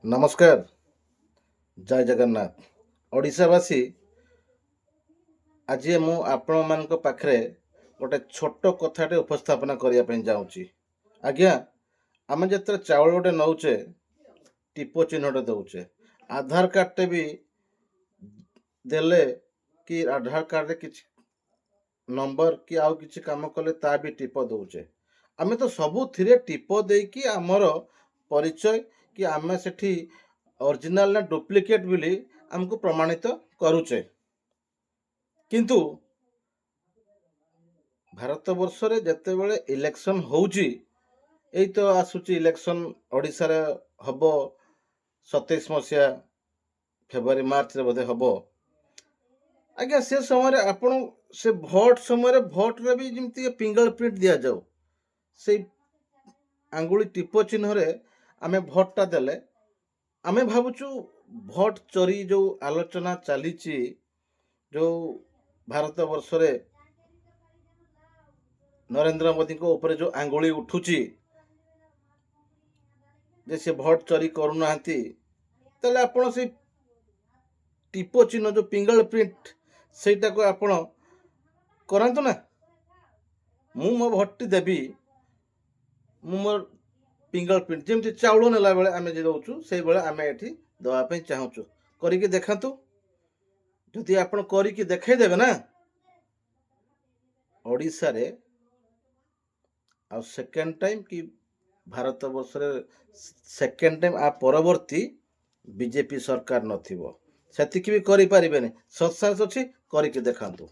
ନମସ୍କାର, ଜୟ ଜଗନ୍ନାଥ। ଓଡ଼ିଶାବାସୀ, ଆଜି ମୁଁ ଆପଣମାନଙ୍କ ପାଖରେ ଗୋଟେ ଛୋଟ କଥାଟେ ଉପସ୍ଥାପନା କରିବା ପାଇଁ ଚାହୁଁଛି। ଆଜ୍ଞା, ଆମେ ଯେତେବେଳେ ଚାଉଳ ଗୋଟେ ନେଉଛେ, ଟିପ ଚିହ୍ନଟେ ଦେଉଛେ, ଆଧାର କାର୍ଡ଼ଟେ ବି ଦେଲେ କି ଆଧାର କାର୍ଡ଼ରେ କିଛି ନମ୍ବର କି ଆଉ କିଛି କାମ କଲେ ତା ବି ଟିପ ଦେଉଛେ। ଆମେ ତ ସବୁଥିରେ ଟିପ ଦେଇକି ଆମର ପରିଚୟ କି ଆମେ ସେଠି ଅରିଜିନାଲ ନା ଡୁପ୍ଲିକେଟ୍ ବୋଲି ଆମକୁ ପ୍ରମାଣିତ କରୁଛେ। କିନ୍ତୁ ଭାରତ ବର୍ଷରେ ଯେତେବେଳେ ଇଲେକ୍ସନ୍ ହେଉଛି, ଏଇ ତ ଆସୁଛି ଇଲେକ୍ସନ୍ ଓଡ଼ିଶାରେ ହେବ 27 ମସିହା ଫେବୃଆରୀ ମାର୍ଚ୍ଚରେ ବୋଧେ ହେବ। ଆଜ୍ଞା, ସେ ସମୟରେ ଆପଣ ସେ ଭୋଟ ସମୟରେ ଭୋଟରେ ବି ଯେମିତି ଫିଙ୍ଗର ପ୍ରିଣ୍ଟ ଦିଆଯାଉ, ସେଇ ଆଙ୍ଗୁଳି ଟିପ ଚିହ୍ନରେ ଆମେ ଭୋଟଟା ଦେଲେ ଆମେ ଭାବୁଛୁ ଭୋଟ ଚୋରି ଯେଉଁ ଆଲୋଚନା ଚାଲିଛି, ଯେଉଁ ଭାରତ ବର୍ଷରେ ନରେନ୍ଦ୍ର ମୋଦିଙ୍କ ଉପରେ ଯେଉଁ ଆଙ୍ଗୁଳି ଉଠୁଛି ଯେ ସେ ଭୋଟ ଚୋରି କରୁନାହାନ୍ତି, ତାହେଲେ ଆପଣ ସେଇ ଟିପ ଚିହ୍ନ ଯେଉଁ ଫିଙ୍ଗର ପ୍ରିଣ୍ଟ ସେଇଟାକୁ ଆପଣ କରାନ୍ତୁ ନା। ମୁଁ ମୋ ଭୋଟଟି ଦେବି, ମୁଁ ମୋର ଫିଙ୍ଗର ପ୍ରିଣ୍ଟ ଯେମିତି ଚାଉଳ ନେଲା ବେଳେ ଆମେ ଯେ ଦେଉଛୁ ସେଇଭଳିଆ ଆମେ ଏଠି ଦେବା ପାଇଁ ଚାହୁଁଛୁ। କରିକି ଦେଖାନ୍ତୁ। ଯଦି ଆପଣ କରିକି ଦେଖାଇଦେବେ ନା, ଓଡ଼ିଶାରେ ଆଉ ସେକେଣ୍ଡ ଟାଇମ୍ କି ଭାରତ ବର୍ଷରେ ସେକେଣ୍ଡ ଟାଇମ୍ ପରବର୍ତ୍ତୀ ବିଜେପି ସରକାର ନଥିବ। ସେତିକି ବି କରିପାରିବେନି, ସତ୍ସାହସ ଅଛି, କରିକି ଦେଖାନ୍ତୁ।